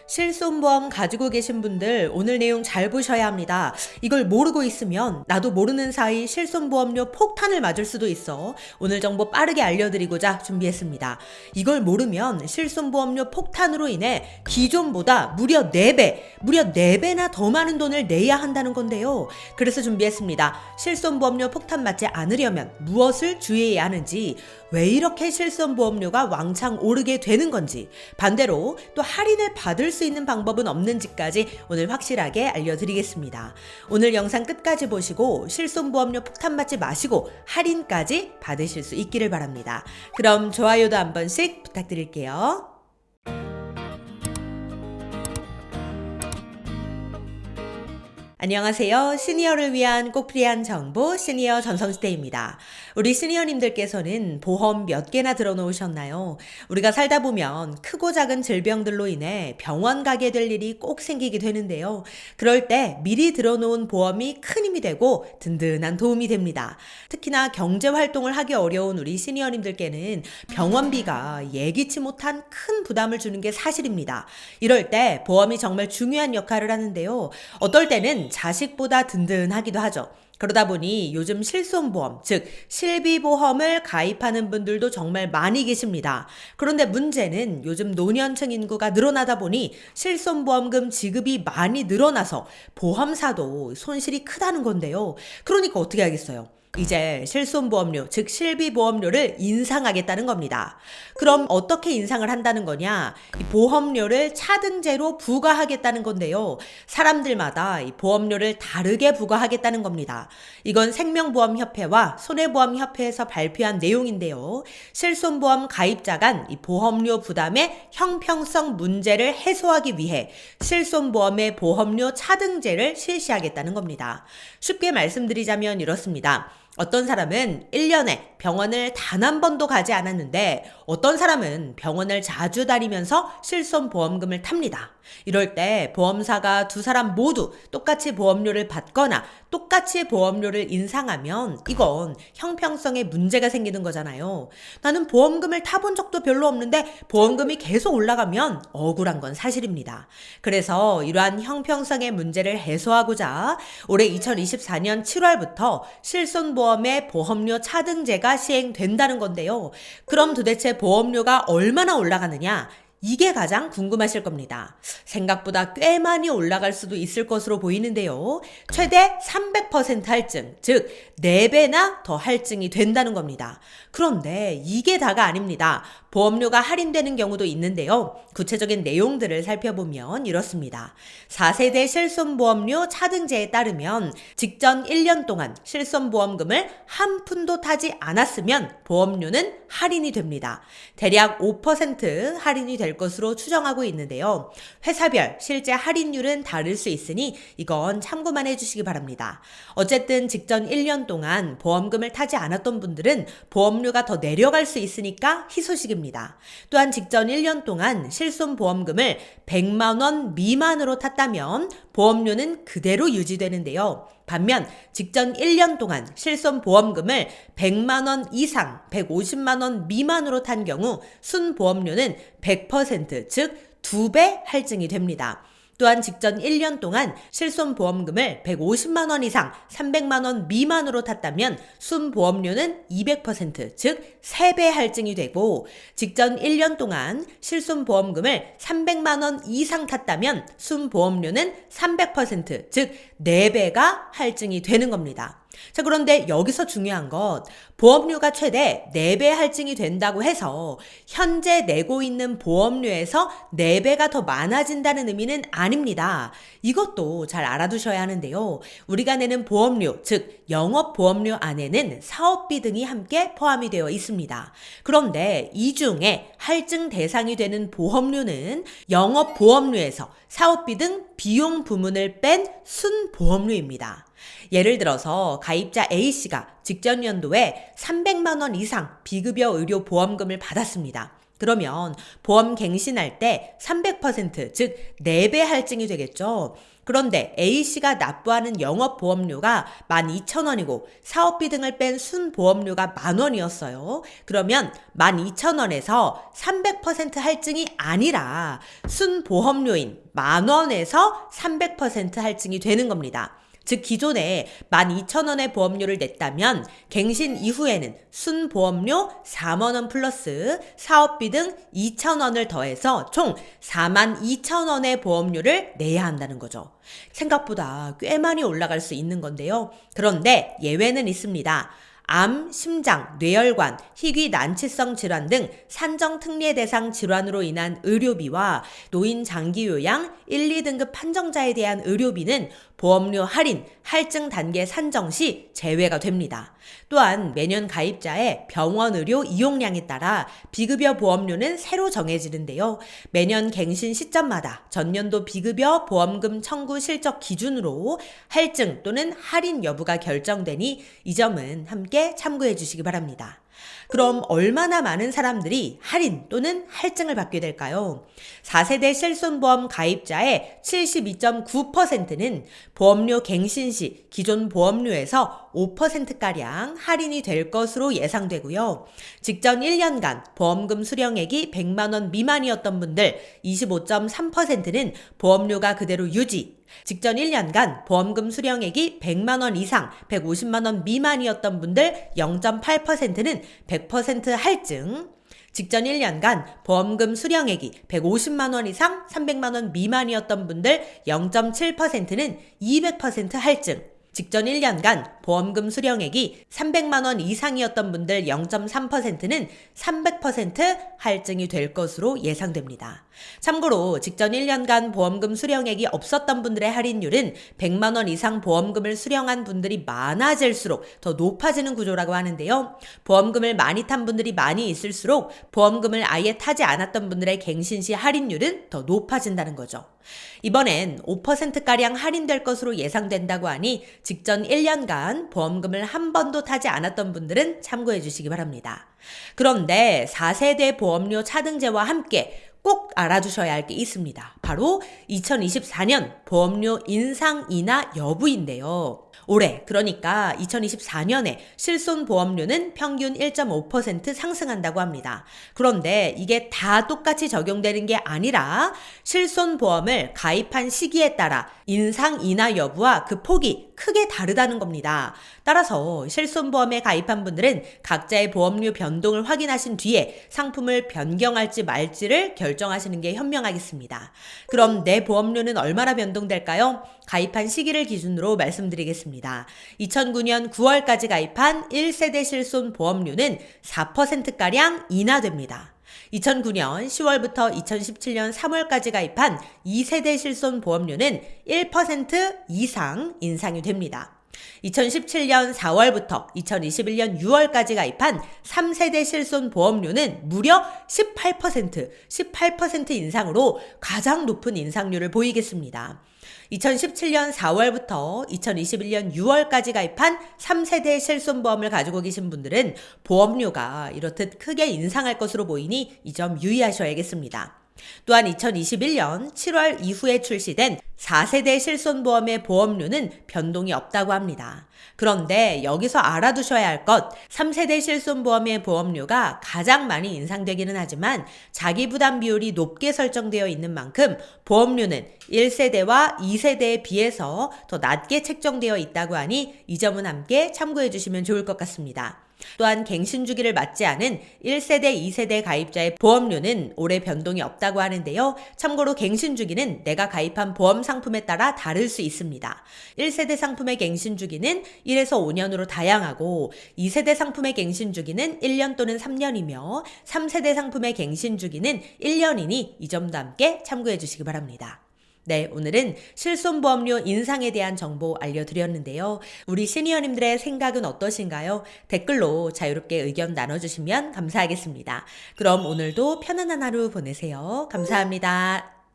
실손보험 가지고 계신 분들 오늘 내용 잘 보셔야 합니다. 이걸 모르고 있으면 나도 모르는 사이 실손보험료 폭탄을 맞을 수도 있어. 오늘 정보 빠르게 알려드리고자 준비했습니다. 이걸 모르면 실손보험료 폭탄으로 인해 기존보다 무려 4배나 더 많은 돈을 내야 한다는 건데요. 그래서 준비했습니다. 실손보험료 폭탄 맞지 않으려면 무엇을 주의해야 하는지, 왜 이렇게 실손보험료가 왕창 오르게 되는 건지, 반대로 또 할인을 받을 수 있는 방법은 없는지까지 오늘 확실하게 알려드리겠습니다. 오늘 영상 끝까지 보시고 실손보험료 폭탄 맞지 마시고 할인까지 받으실 수 있기를 바랍니다. 그럼 좋아요도 한 번씩 부탁드릴게요. 안녕하세요. 시니어를 위한 꼭 필요한 정보 시니어 전성시대입니다. 우리 시니어님들께서는 보험 몇 개나 들어놓으셨나요? 우리가 살다 보면 크고 작은 질병들로 인해 병원 가게 될 일이 꼭 생기게 되는데요. 그럴 때 미리 들어놓은 보험이 큰 힘이 되고 든든한 도움이 됩니다. 특히나 경제활동을 하기 어려운 우리 시니어님들께는 병원비가 예기치 못한 큰 부담을 주는 게 사실입니다. 이럴 때 보험이 정말 중요한 역할을 하는데요. 어떨 때는 자식보다 든든하기도 하죠. 그러다 보니 요즘 실손보험, 즉 실비보험을 가입하는 분들도 정말 많이 계십니다. 그런데 문제는 요즘 노년층 인구가 늘어나다 보니 실손보험금 지급이 많이 늘어나서 보험사도 손실이 크다는 건데요. 그러니까 어떻게 하겠어요? 이제 실손보험료, 즉 실비보험료를 인상하겠다는 겁니다. 그럼 어떻게 인상을 한다는 거냐? 이 보험료를 차등제로 부과하겠다는 건데요. 사람들마다 이 보험료를 다르게 부과하겠다는 겁니다. 이건 생명보험협회와 손해보험협회에서 발표한 내용인데요. 실손보험 가입자 간 이 보험료 부담의 형평성 문제를 해소하기 위해 실손보험의 보험료 차등제를 실시하겠다는 겁니다. 쉽게 말씀드리자면 이렇습니다. 어떤 사람은 1년에 병원을 단 한 번도 가지 않았는데 어떤 사람은 병원을 자주 다니면서 실손보험금을 탑니다. 이럴 때 보험사가 두 사람 모두 똑같이 보험료를 받거나 똑같이 보험료를 인상하면 이건 형평성에 문제가 생기는 거잖아요. 나는 보험금을 타본 적도 별로 없는데 보험금이 계속 올라가면 억울한 건 사실입니다. 그래서 이러한 형평성의 문제를 해소하고자 올해 2024년 7월부터 실손보험의 보험료 차등제가 시행된다는 건데요. 그럼 도대체 보험료가 얼마나 올라가느냐? 이게 가장 궁금하실 겁니다. 생각보다 꽤 많이 올라갈 수도 있을 것으로 보이는데요. 최대 300% 할증, 즉 4배나 더 할증이 된다는 겁니다. 그런데 이게 다가 아닙니다. 보험료가 할인되는 경우도 있는데요. 구체적인 내용들을 살펴보면 이렇습니다. 4세대 실손보험료 차등제에 따르면 직전 1년 동안 실손보험금을 한 푼도 타지 않았으면 보험료는 할인이 됩니다. 대략 5% 할인이 될 것으로 추정하고 있는데요. 회사별 실제 할인율은 다를 수 있으니 이건 참고만 해주시기 바랍니다. 어쨌든 직전 1년 동안 보험금을 타지 않았던 분들은 보험료가 더 내려갈 수 있으니까 희소식입니다. 또한 직전 1년 동안 실손보험금을 100만 원 미만으로 탔다면 보험료는 그대로 유지되는데요. 반면 직전 1년 동안 실손보험금을 100만 원 이상, 150만 원 미만으로 탄 경우 순보험료는 100%, 즉 2배 할증이 됩니다. 또한 직전 1년 동안 실손보험금을 150만 원 이상, 300만 원 미만으로 탔다면 순보험료는 200%, 즉 3배 할증이 되고 직전 1년 동안 실손보험금을 300만 원 이상 탔다면 순보험료는 300%, 즉 4배가 할증이 되는 겁니다. 자, 그런데 여기서 중요한 것, 보험료가 최대 4배 할증이 된다고 해서 현재 내고 있는 보험료에서 4배가 더 많아진다는 의미는 아닙니다. 이것도 잘 알아두셔야 하는데요. 우리가 내는 보험료, 즉 영업보험료 안에는 사업비 등이 함께 포함이 되어 있습니다. 그런데 이 중에 할증 대상이 되는 보험료는 영업보험료에서 사업비 등 비용 부문을 뺀 순보험료입니다. 예를 들어서 가입자 A씨가 직전 연도에 300만 원 이상 비급여 의료 보험금을 받았습니다. 그러면 보험 갱신할 때 300%, 즉 4배 할증이 되겠죠. 그런데 A씨가 납부하는 영업보험료가 12,000원이고 사업비 등을 뺀 순보험료가 10,000원이었어요. 그러면 12,000원에서 300% 할증이 아니라 순보험료인 10,000원에서 300% 할증이 되는 겁니다. 즉 기존에 12,000원의 보험료를 냈다면 갱신 이후에는 순보험료 40,000원 플러스 사업비 등 2,000원을 더해서 총 42,000원의 보험료를 내야 한다는 거죠. 생각보다 꽤 많이 올라갈 수 있는 건데요. 그런데 예외는 있습니다. 암, 심장, 뇌혈관, 희귀 난치성 질환 등 산정 특례 대상 질환으로 인한 의료비와 노인 장기 요양 1, 2등급 판정자에 대한 의료비는 보험료 할인, 할증 단계 산정 시 제외가 됩니다. 또한 매년 가입자의 병원 의료 이용량에 따라 비급여 보험료는 새로 정해지는데요. 매년 갱신 시점마다 전년도 비급여 보험금 청구 실적 기준으로 할증 또는 할인 여부가 결정되니 이 점은 함께 참고해 주시기 바랍니다. 그럼 얼마나 많은 사람들이 할인 또는 할증을 받게 될까요? 4세대 실손보험 가입자의 72.9%는 보험료 갱신 시 기존 보험료에서 5%가량 할인이 될 것으로 예상되고요. 직전 1년간 보험금 수령액이 100만 원 미만이었던 분들 25.3%는 보험료가 그대로 유지, 직전 1년간 보험금 수령액이 100만 원 이상, 150만 원 미만이었던 분들 0.8%는 100% 할증, 직전 1년간 보험금 수령액이 150만 원 이상, 300만 원 미만이었던 분들 0.7%는 200% 할증, 직전 1년간 보험금 수령액이 300만 원 이상이었던 분들 0.3%는 300% 할증이 될 것으로 예상됩니다. 참고로 직전 1년간 보험금 수령액이 없었던 분들의 할인율은 100만 원 이상 보험금을 수령한 분들이 많아질수록 더 높아지는 구조라고 하는데요. 보험금을 많이 탄 분들이 많이 있을수록 보험금을 아예 타지 않았던 분들의 갱신 시 할인율은 더 높아진다는 거죠. 이번엔 5%가량 할인될 것으로 예상된다고 하니 직전 1년간 보험금을 한 번도 타지 않았던 분들은 참고해 주시기 바랍니다. 그런데 4세대 보험료 차등제와 함께 꼭 알아두셔야 할 게 있습니다. 바로 2024년 보험료 인상 인하 여부인데요. 올해 그러니까 2024년에 실손보험료는 평균 1.5% 상승한다고 합니다. 그런데 이게 다 똑같이 적용되는 게 아니라 실손보험을 가입한 시기에 따라 인상 인하 여부와 그 폭이 크게 다르다는 겁니다. 따라서 실손보험에 가입한 분들은 각자의 보험료 변동을 확인하신 뒤에 상품을 변경할지 말지를 결정하시는 게 현명하겠습니다. 그럼 내 보험료는 얼마나 변동될까요? 가입한 시기를 기준으로 말씀드리겠습니다. 2009년 9월까지 가입한 1세대 실손 보험료는 4%가량 인하됩니다. 2009년 10월부터 2017년 3월까지 가입한 2세대 실손 보험료는 1% 이상 인상이 됩니다. 2017년 4월부터 2021년 6월까지 가입한 3세대 실손 보험료는 무려 18% 인상으로 가장 높은 인상률을 보이겠습니다. 2017년 4월부터 2021년 6월까지 가입한 3세대 실손보험을 가지고 계신 분들은 보험료가 이렇듯 크게 인상할 것으로 보이니 이 점 유의하셔야겠습니다. 또한 2021년 7월 이후에 출시된 4세대 실손보험의 보험료는 변동이 없다고 합니다. 그런데 여기서 알아두셔야 할 것, 3세대 실손보험의 보험료가 가장 많이 인상되기는 하지만 자기부담 비율이 높게 설정되어 있는 만큼 보험료는 1세대와 2세대에 비해서 더 낮게 책정되어 있다고 하니 이 점은 함께 참고해 주시면 좋을 것 같습니다. 또한 갱신 주기를 맞지 않은 1세대, 2세대 가입자의 보험료는 올해 변동이 없다고 하는데요. 참고로 갱신 주기는 내가 가입한 보험 상품에 따라 다를 수 있습니다. 1세대 상품의 갱신 주기는 1에서 5년으로 다양하고 2세대 상품의 갱신 주기는 1년 또는 3년이며 3세대 상품의 갱신 주기는 1년이니 이 점도 함께 참고해 주시기 바랍니다. 네, 오늘은 실손보험료 인상에 대한 정보 알려드렸는데요. 우리 시니어님들의 생각은 어떠신가요? 댓글로 자유롭게 의견 나눠주시면 감사하겠습니다. 그럼 오늘도 편안한 하루 보내세요. 감사합니다.